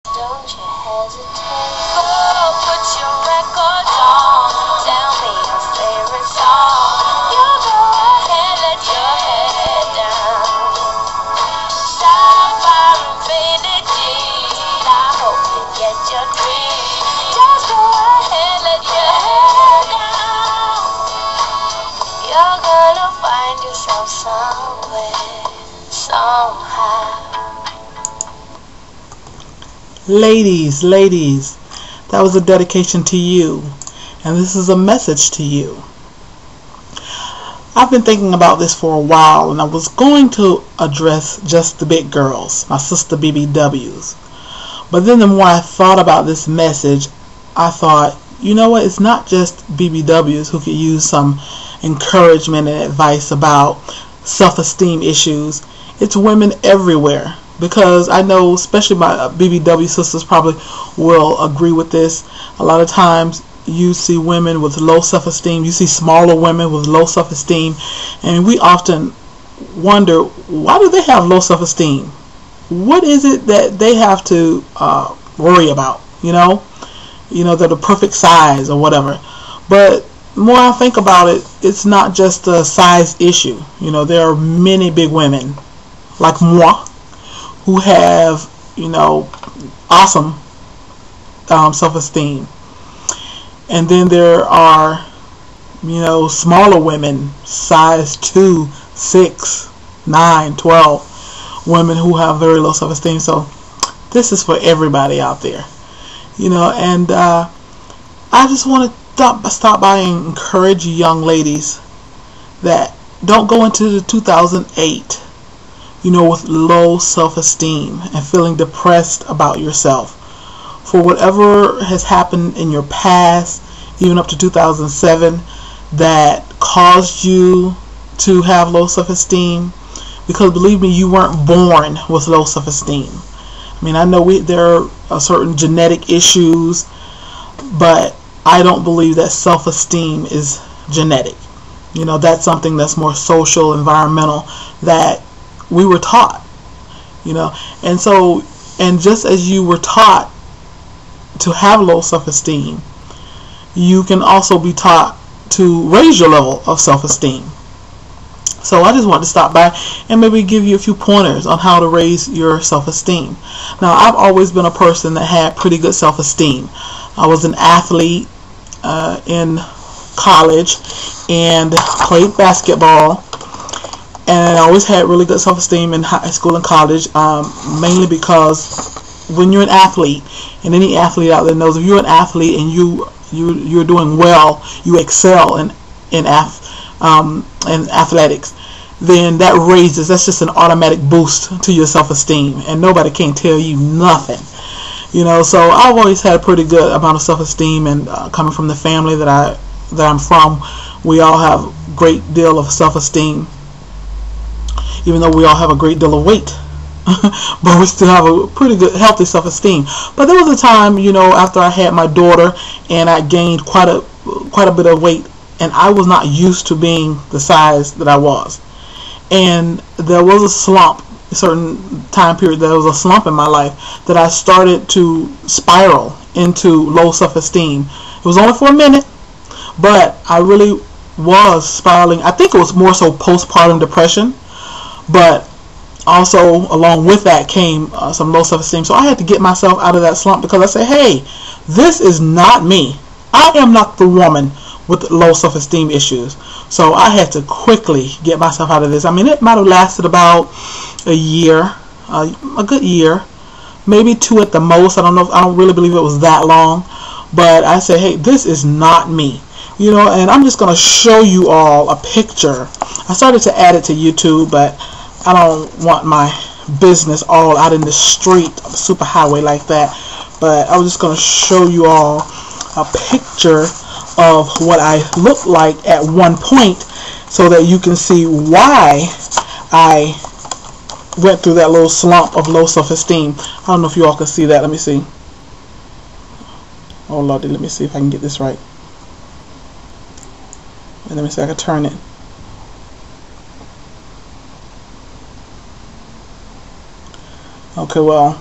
Don't you hesitate. Go put your records on. Tell me your favorite song. You go ahead, let your head down. Sapphire and faded jeans. I hope you get your dreams. Just go ahead, let your head down. You're gonna find yourself somewhere, somehow. Ladies, that was a dedication to you, and this is a message to you. I've been thinking about this for a while, and I was going to address just the big girls, my sister BBWs. But then the more I thought about this message, I thought, you know what, it's not just BBWs who could use some encouragement and advice about self-esteem issues. It's women everywhere. Because I know, especially my BBW sisters probably will agree with this. A lot of times you see women with low self-esteem. You see smaller women with low self-esteem. And we often wonder, why do they have low self-esteem? What is it that they have to worry about? You know, they're the perfect size or whatever. But the more I think about it, it's not just a size issue. There are many big women like moi who have, awesome self-esteem. And then there are, smaller women, size 2, 6, 9, 12, women who have very low self-esteem. So this is for everybody out there. And I just want to stop by and encourage you young ladies that don't go into the 2008 with low self-esteem and feeling depressed about yourself for whatever has happened in your past, even up to 2007, that caused you to have low self-esteem. Because believe me, you weren't born with low self-esteem. I mean, I know there are certain genetic issues, but I don't believe that self-esteem is genetic. That's something that's more social, environmental, that we were taught, and just as you were taught to have low self-esteem, you can also be taught to raise your level of self-esteem. So I just wanted to stop by and maybe give you a few pointers on how to raise your self-esteem. Now, I've always been a person that had pretty good self-esteem. I was an athlete in college and played basketball. And I always had really good self-esteem in high school and college, mainly because when you're an athlete, and any athlete out there knows, if you're an athlete and you're doing well, you excel in athletics, then that's just an automatic boost to your self-esteem, and nobody can tell you nothing. So I've always had a pretty good amount of self-esteem, and coming from the family that I'm from, we all have a great deal of self-esteem. Even though we all have a great deal of weight, but we still have a pretty good, healthy self-esteem. But there was a time, after I had my daughter, and I gained quite a bit of weight, and I was not used to being the size that I was. And there was a slump, a certain time period, there was a slump in my life that I started to spiral into low self-esteem. It was only for a minute, but I really was spiraling. I think it was more so postpartum depression. But also along with that came some low self-esteem. So I had to get myself out of that slump, because I said, hey, this is not me. I am not the woman with low self-esteem issues. So I had to quickly get myself out of this. I mean, it might have lasted about a year, a good year, maybe 2 at the most. I don't really believe it was that long. But I said, hey, this is not me. And I'm just going to show you all a picture. I started to add it to YouTube, but I don't want my business all out in the street of the super highway like that. But I was just going to show you all a picture of what I looked like at one point, so that you can see why I went through that little slump of low self-esteem. I don't know if you all can see that. Let me see. Oh Lordy, let me see if I can get this right. And let me see if I can turn it. Okay, well,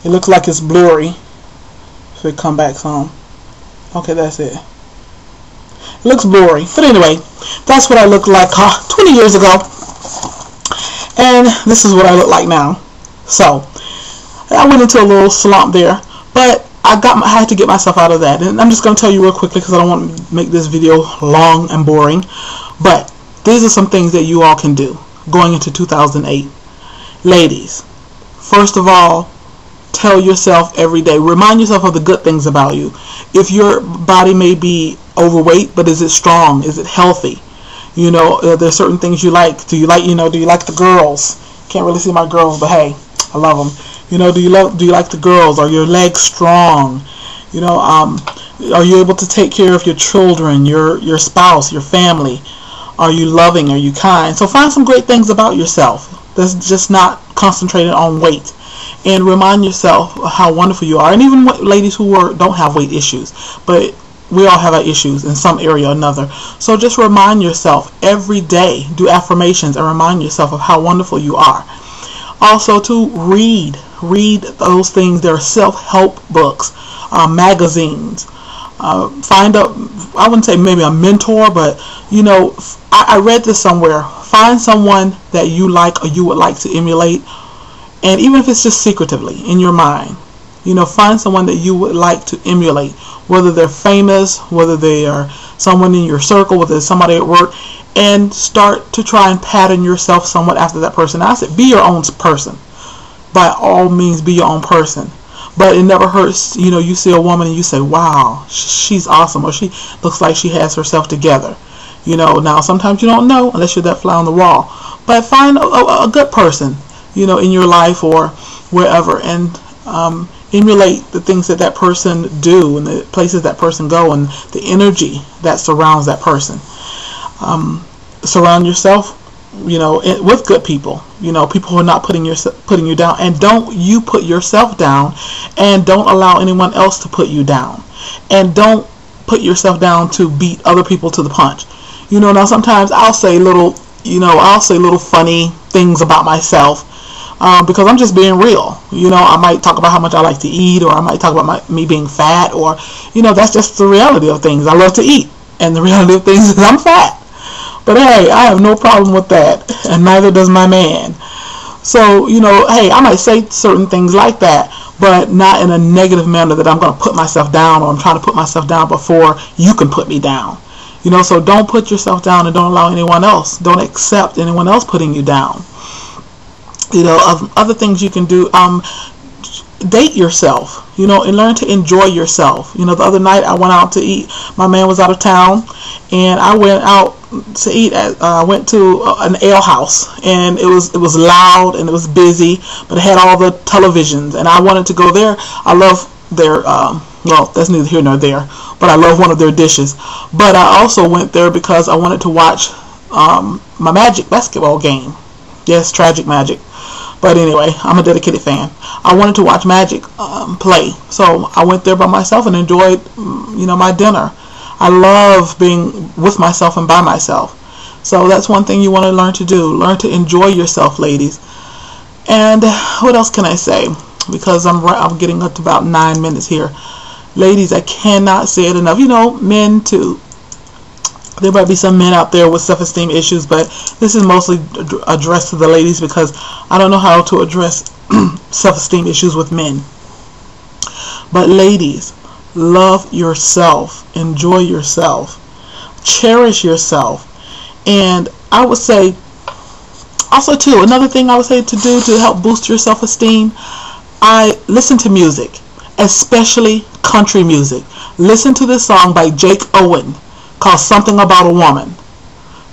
It looks like it's blurry. If it come back some. Okay, that's it. It looks blurry. But anyway, that's what I looked like 20 years ago. And this is what I look like now. So, I went into a little slump there. But I had to get myself out of that. And I'm just going to tell you real quickly because I don't want to make this video long and boring. But these are some things that you all can do going into 2008. Ladies, first of all, tell yourself every day, remind yourself of the good things about you. If your body may be overweight, but is it strong? Is it healthy? You know, there's certain things you like. Do you like the girls? Can't really see my girls, but hey, I love them. You know, do you like the girls? Are your legs strong? You know, are you able to take care of your children, your spouse, your family? Are you loving? Are you kind? So find some great things about yourself. That's just not concentrated on weight. And remind yourself how wonderful you are. And even ladies who don't have weight issues, but we all have our issues in some area or another. So just remind yourself every day, do affirmations and remind yourself of how wonderful you are. Also to read those things. There are self-help books, magazines. Find I wouldn't say maybe a mentor, but you know, I read this somewhere. Find someone that you like or you would like to emulate. And even if it's just secretively in your mind, you know, find someone that you would like to emulate, whether they're famous, whether they are someone in your circle, whether it's somebody at work, and start to try and pattern yourself somewhat after that person. I said, be your own person. By all means, be your own person. But it never hurts, you know, you see a woman and you say, wow, she's awesome, or she looks like she has herself together. You know, now sometimes you don't know unless you're that fly on the wall. But find a good person, you know, in your life or wherever, and emulate the things that person do and the places that person go and the energy that surrounds that person. Surround yourself, you know, with good people, you know, people who are not putting you down, and don't you put yourself down, and don't allow anyone else to put you down, and don't put yourself down to beat other people to the punch. You know, now sometimes I'll say little funny things about myself, because I'm just being real. You know, I might talk about how much I like to eat, or I might talk about me being fat, or, you know, that's just the reality of things. I love to eat, and the reality of things is I'm fat. But hey, I have no problem with that, and neither does my man. So, you know, hey, I might say certain things like that, but not in a negative manner that I'm going to put myself down, or I'm trying to put myself down before you can put me down. You know, so don't put yourself down, and don't allow anyone else. Don't accept anyone else putting you down. You know, other things you can do, date yourself, you know, and learn to enjoy yourself. You know, the other night I went out to eat. My man was out of town, and I went out to eat went to an ale house, and it was loud and it was busy, but it had all the televisions, and I wanted to go there. I love their well, that's neither here nor there, but I love one of their dishes. But I also went there because I wanted to watch my Magic basketball game. Yes, Tragic Magic. But anyway, I'm a dedicated fan. I wanted to watch Magic play, so I went there by myself and enjoyed, you know, my dinner. I love being with myself and by myself. So that's one thing you want to learn to do. Learn to enjoy yourself, ladies. And what else can I say? Because I'm getting up to about 9 minutes here. Ladies, I cannot say it enough. You know, men too. There might be some men out there with self-esteem issues, but this is mostly addressed to the ladies because I don't know how to address self-esteem issues with men. But ladies, love yourself, enjoy yourself, cherish yourself. And I would say also too, another thing I would say to do to help boost your self-esteem, I listen to music, especially country music. Listen to this song by Jake Owen called Something About a Woman.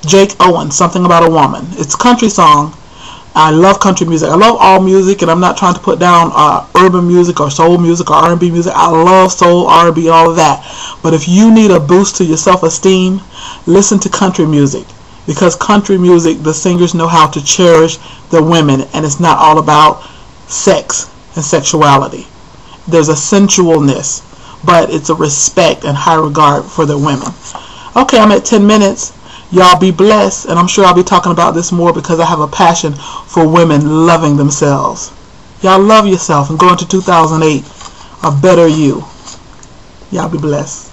Jake Owen, Something About a Woman. It's a country song. I love country music. I love all music, and I'm not trying to put down urban music or soul music or R&B music. I love soul, R&B, all of that. But if you need a boost to your self-esteem, listen to country music. Because country music, the singers know how to cherish the women, and it's not all about sex and sexuality. There's a sensualness, but it's a respect and high regard for the women. Okay, I'm at 10 minutes. Y'all be blessed, and I'm sure I'll be talking about this more because I have a passion for women loving themselves. Y'all love yourself and go into 2008 a better you. Y'all be blessed.